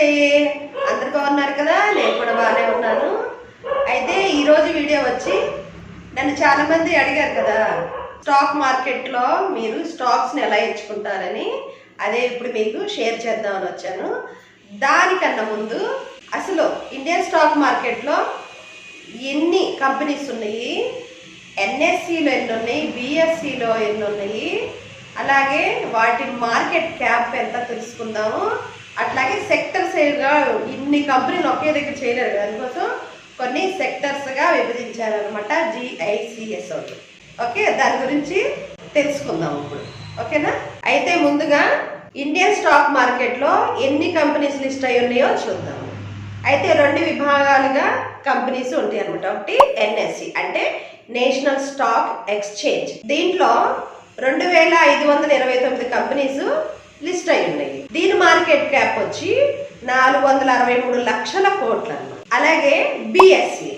నమస్తే, అందరు బాగున్నారు కదా? నేను కూడా బాగానే ఉన్నాను. అయితే ఈరోజు వీడియో వచ్చి నన్ను చాలామంది అడిగారు కదా, స్టాక్ మార్కెట్లో మీరు స్టాక్స్ని ఎలా ఎంచుకుంటారని. అదే ఇప్పుడు మీకు షేర్ చేద్దామని వచ్చాను. దానికన్నా ముందు అసలు ఇండియన్ స్టాక్ మార్కెట్లో ఎన్ని కంపెనీస్ ఉన్నాయి, ఎన్ఎస్సిలో ఎన్ని ఉన్నాయి, బిఎస్సిలో ఎన్ని ఉన్నాయి, అలాగే వాటి మార్కెట్ క్యాప్ ఎంత తెలుసుకుందాము. అట్లాగే సెక్టర్స్గా ఇన్ని కంపెనీలు ఒకే దగ్గర చేయలేరు, దానికోసం కొన్ని సెక్టర్స్గా విభజించారనమాట GICS వాళ్ళు. ఓకే, దాని గురించి తెలుసుకుందాం ఇప్పుడు. ఓకేనా? అయితే ముందుగా ఇండియన్ స్టాక్ మార్కెట్లో ఎన్ని కంపెనీస్ లిస్ట్ అయి ఉన్నాయో చూద్దాం. అయితే 2 విభాగాలుగా కంపెనీస్ ఉంటాయి అనమాట. ఒకటి NSE అంటే నేషనల్ స్టాక్ ఎక్స్చేంజ్. దీంట్లో 2529 కంపెనీస్ లిస్ట్ అయి ఉన్నాయి. దీని మార్కెట్ క్యాప్ వచ్చి 463 లక్షల కోట్లు అనమాట. అలాగే బిఎస్సి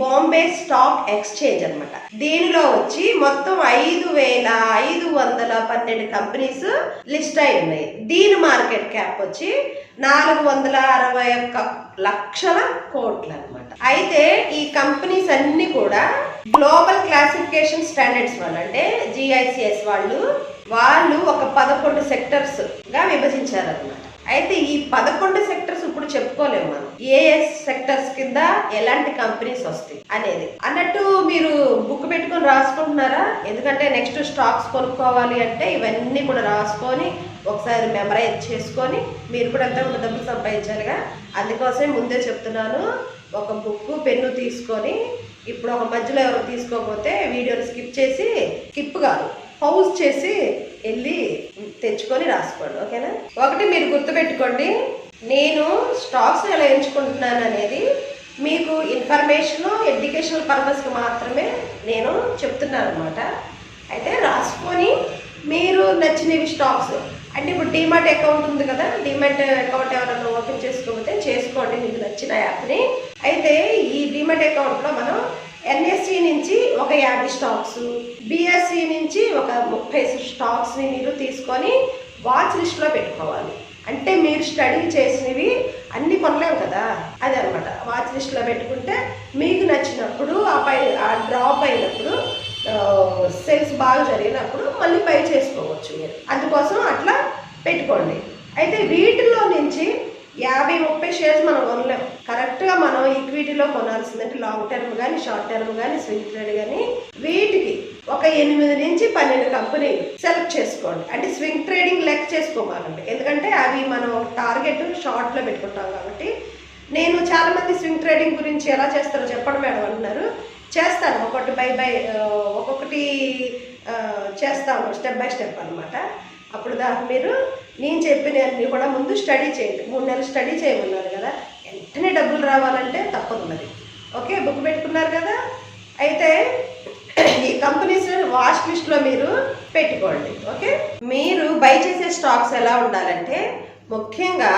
బాంబే స్టాక్ ఎక్స్చేంజ్ అనమాట. దీనిలో వచ్చి మొత్తం 5512 కంపెనీస్ లిస్ట్ అయి ఉన్నాయి. దీని మార్కెట్ క్యాప్ వచ్చి 461 లక్షల కోట్లు అనమాట. అయితే ఈ కంపెనీస్ అన్ని కూడా గ్లోబల్ క్లాసిఫికేషన్ స్టాండర్డ్స్ వాళ్ళు అంటే GICS వాళ్ళు ఒక 11 సెక్టర్స్ గా విభజించారనమాట. అయితే ఈ 11 సెక్టర్స్ ఇప్పుడు చెప్పుకోలేము మనం ఏ సెక్టర్స్ కింద ఎలాంటి కంపెనీస్ వస్తాయి అనేది. అన్నట్టు మీరు బుక్ పెట్టుకొని రాసుకుంటున్నారా? ఎందుకంటే నెక్స్ట్ స్టాక్స్ కొనుక్కోవాలి అంటే ఇవన్నీ కూడా రాసుకొని ఒకసారి మెమరైజ్ చేసుకొని మీరు కూడా ఎంత డబ్బులు సంపాదించాలిగా. అందుకోసమే ముందే చెప్తున్నాను, ఒక బుక్ పెన్ను తీసుకొని ఇప్పుడు ఒక మధ్యలో ఎవరు తీసుకోకపోతే వీడియోని స్కిప్ కాదు పౌజ్ చేసి వెళ్ళి తెచ్చుకొని రాసుకోండి. ఓకేనా? ఒకటి మీరు గుర్తుపెట్టుకోండి, నేను స్టాక్స్ ఎలా ఎంచుకుంటున్నాను అనేది మీకు ఇన్ఫర్మేషన్ ఎడ్యుకేషనల్ పర్పస్కి మాత్రమే నేను చెప్తున్నాను అనమాట. అయితే రాసుకొని మీరు నచ్చినవి స్టాక్స్ అంటే ఇప్పుడు డీమాట్ అకౌంట్ ఉంది కదా, డీమాట్ అకౌంట్ ఎవరైనా ఓపెన్ చేసుకోకపోతే చేసుకోండి మీకు నచ్చిన యాప్ని. అయితే ఈ డీమాట్ అకౌంట్లో మనం NSE నుంచి ఒక 50 స్టాక్స్, BSE నుంచి ఒక 30 స్టాక్స్ని మీరు తీసుకొని వాచ్ లిస్ట్లో పెట్టుకోవాలి. అంటే మీరు స్టడీ చేసినవి అన్నీ కొనలేము కదా, అదే అనమాట. వాచ్ లిస్ట్లో పెట్టుకుంటే మీకు నచ్చినప్పుడు ఆ డ్రాప్ అయినప్పుడు సేల్స్ బాగా జరిగినప్పుడు మళ్ళీ పై చేసుకోవచ్చు మీరు. అందుకోసం అట్లా పెట్టుకోండి. అయితే వీటిల్లో నుంచి 50-30 షేర్స్ మనం కొనలేము. కరెక్ట్గా మనం ఈక్విటీలో కొనాల్సిందంటే లాంగ్ టర్మ్ కానీ షార్ట్ టర్మ్ కానీ స్వింగ్ ట్రేడ్ కానీ వీటికి ఒక 8 నుంచి 12 కంపెనీలు సెలెక్ట్ చేసుకోండి. అంటే స్వింగ్ ట్రేడింగ్ లెక్క చేసుకోమాలండి, ఎందుకంటే అవి మనం టార్గెట్ షార్ట్లో పెట్టుకుంటాం కాబట్టి. నేను చాలామంది స్వింగ్ ట్రేడింగ్ గురించి ఎలా చేస్తారో చెప్పండి మేడం అంటున్నారు. చేస్తాను, ఒక్కొక్కటి చేస్తాము స్టెప్ బై స్టెప్ అనమాట. అప్పుడు దాకా మీరు నేను చెప్పినవన్నీ కూడా ముందు స్టడీ చేయండి. 3 నెలలు స్టడీ చేయమన్నారు కదా, వెంటనే డబ్బులు రావాలంటే తప్పదు మరి. ఓకే, బుక్ పెట్టుకున్నారు కదా. అయితే ఈ కంపెనీస్ వాచ్ లిస్ట్లో మీరు పెట్టుకోండి. ఓకే, మీరు బై చేసే స్టాక్స్ ఎలా ఉండాలంటే ముఖ్యంగా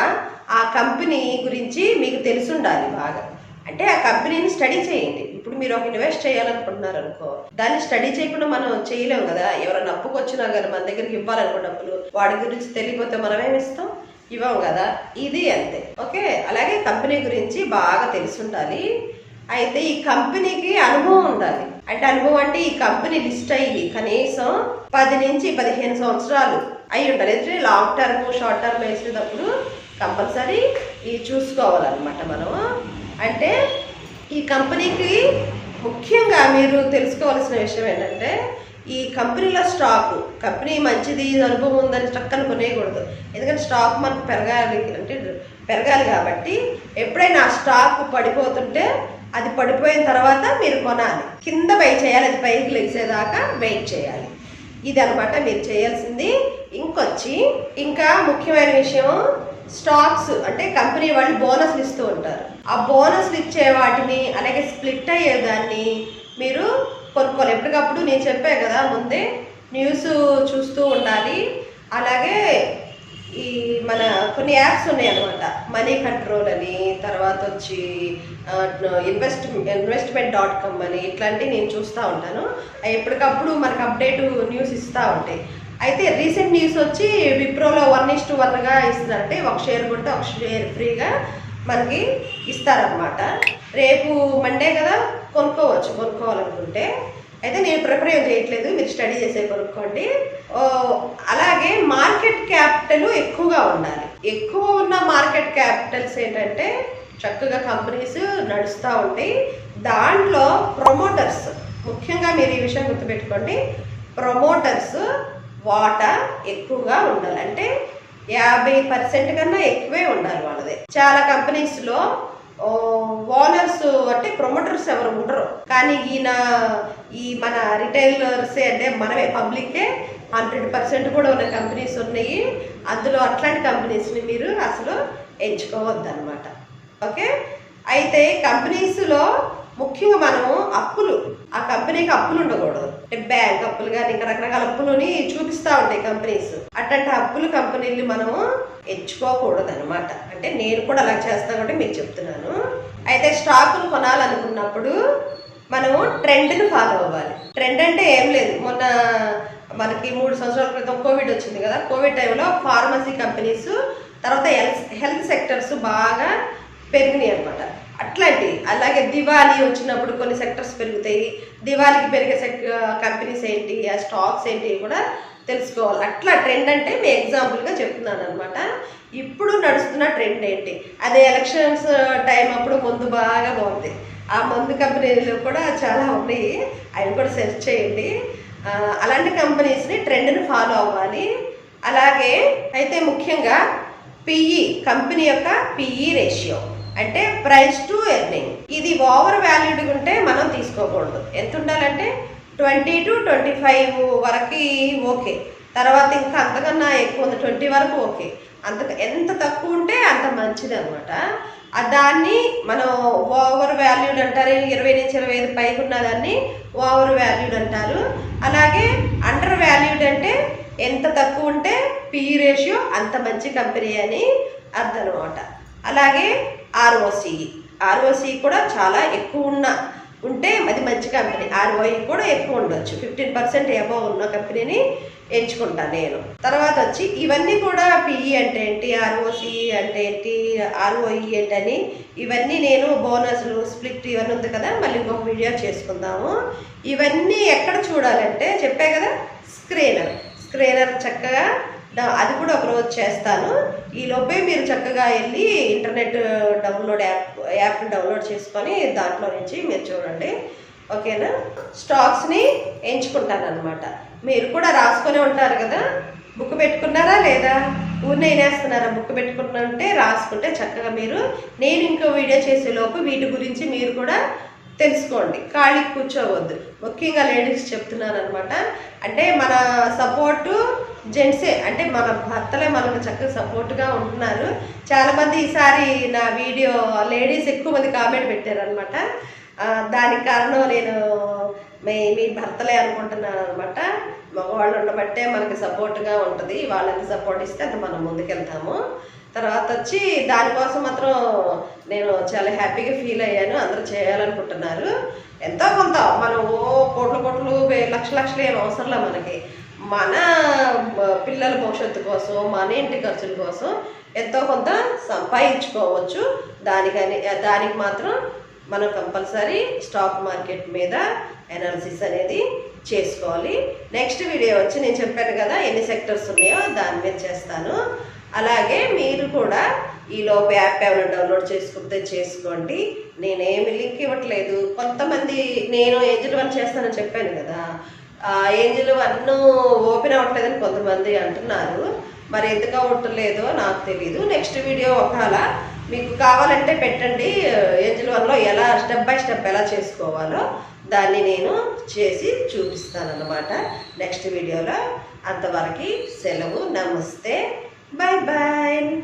ఆ కంపెనీ గురించి మీకు తెలిసి ఉండాలి బాగా. అంటే ఆ కంపెనీని స్టడీ చేయండి. ఇప్పుడు మీరు ఒక ఇన్వెస్ట్ చేయాలనుకుంటున్నారు అనుకో, దాన్ని స్టడీ చేయకుండా మనం చేయలేము కదా. ఎవరైనా అప్పుకు వచ్చినా కానీ మన దగ్గరికి ఇవ్వాలనుకో డబ్బులు, వాడి గురించి తెలియకపోతే మనం ఏమి ఇస్తాం? ఇవ్వం కదా. ఇది అంతే. ఓకే, అలాగే కంపెనీ గురించి బాగా తెలిసి ఉండాలి. అయితే ఈ కంపెనీకి అనుభవం ఉండాలి. అంటే అనుభవం అంటే ఈ కంపెనీ లిస్ట్ అయ్యి కనీసం 10 నుంచి 15 సంవత్సరాలు అయి ఉండాలి. అయితే లాంగ్ టర్మ్ షార్ట్ టర్మ్ వేసేటప్పుడు కంపల్సరీ ఇవి చూసుకోవాలన్నమాట మనం. అంటే ఈ కంపెనీకి ముఖ్యంగా మీరు తెలుసుకోవాల్సిన విషయం ఏంటంటే ఈ కంపెనీలో స్టాక్ కంపెనీ మంచిది అనుభవం ఉందని చక్కని కొనేయకూడదు. ఎందుకంటే స్టాక్ మనకు పెరగాలి కాబట్టి ఎప్పుడైనా ఆ స్టాక్ పడిపోతుంటే అది పడిపోయిన తర్వాత మీరు కొనాలి, కింద బై చేయాలి, అది పైకి లేచేదాకా వెయిట్ చేయాలి. ఇది అనమాట మీరు చేయాల్సింది. ఇంకా ముఖ్యమైన విషయం, స్టాక్స్ అంటే కంపెనీ వాళ్ళు బోనస్లు ఇస్తూ ఉంటారు. ఆ బోనస్లు ఇచ్చే వాటిని అలాగే స్ప్లిట్ అయ్యేదాన్ని మీరు కొనుక్కోవాలి. ఎప్పటికప్పుడు నేను చెప్పాను కదా ముందే, న్యూస్ చూస్తూ ఉండాలి. అలాగే ఈ మన కొన్ని యాప్స్ ఉన్నాయి అనమాట, మనీ కంట్రోల్ అని, తర్వాత వచ్చి investment.com అని, ఇట్లాంటివి నేను చూస్తూ ఉంటాను. ఎప్పటికప్పుడు మనకు అప్డేట్ న్యూస్ ఇస్తూ ఉంటాయి. అయితే రీసెంట్ న్యూస్ వచ్చి విప్రోలో 1:1గా ఇస్తున్నారంటే ఒక షేర్ కొంటే ఒక షేర్ ఫ్రీగా మనకి ఇస్తారనమాట. రేపు మండే కదా, కొనుక్కోవాలనుకుంటే. అయితే నేను ప్రిపేర్ ఏం చేయట్లేదు, మీరు స్టడీ చేసే కొనుక్కోండి. అలాగే మార్కెట్ క్యాపిటల్ ఎక్కువగా ఉండాలి. ఎక్కువ ఉన్న మార్కెట్ క్యాపిటల్స్ ఏంటంటే చక్కగా కంపెనీస్ నడుస్తూ ఉంటాయి. దాంట్లో ప్రమోటర్స్, ముఖ్యంగా మీరు ఈ విషయం గుర్తుపెట్టుకోండి, ప్రమోటర్స్ వాటా ఎక్కువగా ఉండాలి. అంటే 50% కన్నా ఎక్కువే ఉండాలి వాళ్ళది. చాలా కంపెనీస్లో ఓనర్స్ అంటే ప్రమోటర్స్ ఎవరు ఉండరు, కానీ ఈ మన రిటైలర్సే, అంటే మనమే పబ్లిక్కే 100% కూడా ఉన్న కంపెనీస్ ఉన్నాయి. అందులో అట్లాంటి కంపెనీస్ని మీరు అసలు ఎంచుకోవద్దు అనమాట. ఓకే. అయితే కంపెనీస్లో ముఖ్యంగా మనము అప్పులు, ఆ కంపెనీకి అప్పులు ఉండకూడదు. అంటే బ్యాంక్ అప్పులు కానీ ఇంకా రకరకాల అప్పులని చూపిస్తూ ఉంటాయి కంపెనీస్. అట్లాంటి అప్పులు కంపెనీలు మనము ఎంచుకోకూడదు అనమాట. అంటే నేను కూడా అలా చేస్తాను కాబట్టి మీకు చెప్తున్నాను. అయితే స్టాకులు కొనాలనుకున్నప్పుడు మనము ట్రెండ్ని ఫాలో అవ్వాలి. ట్రెండ్ అంటే ఏం లేదు, మొన్న మనకి 3 సంవత్సరాల క్రితం కోవిడ్ వచ్చింది కదా, కోవిడ్ టైంలో ఫార్మసీ కంపెనీస్, తర్వాత హెల్త్ సెక్టర్స్ బాగా పెరిగినాయి అనమాట. అలాగే దివాళీ వచ్చినప్పుడు కొన్ని సెక్టర్స్ పెరుగుతాయి. దివాళీకి పెరిగే కంపెనీస్ ఏంటి, ఆ స్టాక్స్ ఏంటి కూడా తెలుసుకోవాలి. అట్లా ట్రెండ్ అంటే మీ ఎగ్జాంపుల్గా చెప్తున్నాను అనమాట. ఇప్పుడు నడుస్తున్న ట్రెండ్ ఏంటి, అదే ఎలక్షన్స్ టైం అప్పుడు మందు బాగా బాగుంది. ఆ మందు కంపెనీలు కూడా చాలా ఉన్నాయి, అవి కూడా సెర్చ్ చేయండి. అలాంటి కంపెనీస్ని ట్రెండ్ని ఫాలో అవ్వాలి. అలాగే అయితే ముఖ్యంగా పిఈ, కంపెనీ యొక్క పిఈ రేషియో అంటే ప్రైస్ టు ఎర్నింగ్, ఇది ఓవర్ వాల్యూడ్ ఉంటే మనం తీసుకోకూడదు. ఎంత ఉండాలంటే 20 to 25 వరకు ఓకే, తర్వాత ఇంకా అంతకన్నా ఎక్కువ ఉంది 20 వరకు ఓకే, ఎంత తక్కువ ఉంటే అంత మంచిది అనమాట. దాన్ని మనం ఓవర్ వాల్యూడ్ అంటారు. 20 నుంచి 25 పైకి ఉన్నదాన్ని ఓవర్ వాల్యూడ్ అంటారు. అలాగే అండర్ వాల్యూడ్ అంటే ఎంత తక్కువ ఉంటే పిఈ రేషియో అంత మంచి కంపెనీ అని అర్థం అనమాట. అలాగే ఆర్ఓసి కూడా చాలా ఎక్కువ ఉంటే అది మంచి కంపెనీ. ఆర్ఓఈ కూడా ఎక్కువ ఉండొచ్చు, 15% అబవ్ ఉన్న కంపెనీని ఎంచుకుంటాను నేను. తర్వాత వచ్చి ఇవన్నీ కూడా పిఈ అంటే ఏంటి, ఆర్ఓసి అంటే ఏంటి, ఆర్ఓఈ ఏంటని ఇవన్నీ నేను బోనస్లు స్ప్లిట్ ఇవన్నీ ఉంది కదా, మళ్ళీ ఇంకొక వీడియో చేసుకుందాము. ఇవన్నీ ఎక్కడ చూడాలంటే చెప్పే కదా, స్క్రీనర్ చక్కగా అది కూడా ఒకరోజు చేస్తాను. ఈ లోపే మీరు చక్కగా వెళ్ళి ఇంటర్నెట్ యాప్ డౌన్లోడ్ చేసుకొని దాంట్లో నుంచి మీరు చూడండి. ఓకేనా. స్టాక్స్ని ఎంచుకుంటాను అనమాట. మీరు కూడా రాసుకొని ఉంటారు కదా, బుక్ పెట్టుకున్నారా లేదా, ఊరినే వేస్తున్నారా, బుక్ పెట్టుకుంటే రాసుకుంటే చక్కగా మీరు నేను ఇంకో వీడియో చేసే లోపు వీటి గురించి మీరు కూడా తెలుసుకోండి. ఖాళీ కూర్చోవద్దు. ముఖ్యంగా లేడీస్ చెప్తున్నాను అనమాట. అంటే మన సపోర్టు జెంట్సే, అంటే మన భర్తలే మనకు చక్కగా సపోర్ట్గా ఉంటున్నారు. చాలామంది ఈసారి నా వీడియో లేడీస్ ఎక్కువ మంది కామెంట్ పెట్టారనమాట. దానికి కారణం నేను మీ భర్తలే అనుకుంటున్నాను అనమాట. మగవాళ్ళు ఉండబట్టే మనకి సపోర్ట్గా ఉంటుంది. వాళ్ళని సపోర్ట్ ఇస్తే అంత మనం ముందుకెళ్తాము. తర్వాత వచ్చి దానికోసం మాత్రం నేను చాలా హ్యాపీగా ఫీల్ అయ్యాను. అందరూ చేయాలనుకుంటున్నారు. ఎంతో కొంత మనం కోట్లు లక్షలు ఏం అవసరంలా మనకి, మన పిల్లల భవిష్యత్తు కోసం, మన ఇంటి ఖర్చుల కోసం ఎంతో కొంత సంపాదించుకోవచ్చు. దానికి మాత్రం మనం కంపల్సరీ స్టాక్ మార్కెట్ మీద అనాలిసిస్ అనేది చేసుకోవాలి. నెక్స్ట్ వీడియో వచ్చి నేను చెప్పాను కదా ఎన్ని సెక్టర్స్ ఉన్నాయో దాని మీద చేస్తాను. అలాగే మీరు కూడా ఈలోపు యాప్ ఏమైనా డౌన్లోడ్ చేసుకుంటే చేసుకోండి. నేనేమి లింక్ ఇవ్వట్లేదు. కొంతమంది నేను ఏంజల్ 1 చేస్తానని చెప్పాను కదా, ఏంజల్ 1 ఓపెన్ అవ్వట్లేదని కొంతమంది అంటున్నారు. మరి ఎందుకు అవ్వట్లేదో నాకు తెలీదు. నెక్స్ట్ వీడియో ఒకవేళ మీకు కావాలంటే పెట్టండి. ఏంజల్ 1లో ఎలా స్టెప్ బై స్టెప్ ఎలా చేసుకోవాలో దాన్ని నేను చేసి చూపిస్తాను అన్నమాట నెక్స్ట్ వీడియోలో. అంతవరకు సెలవు. నమస్తే. Bye bye.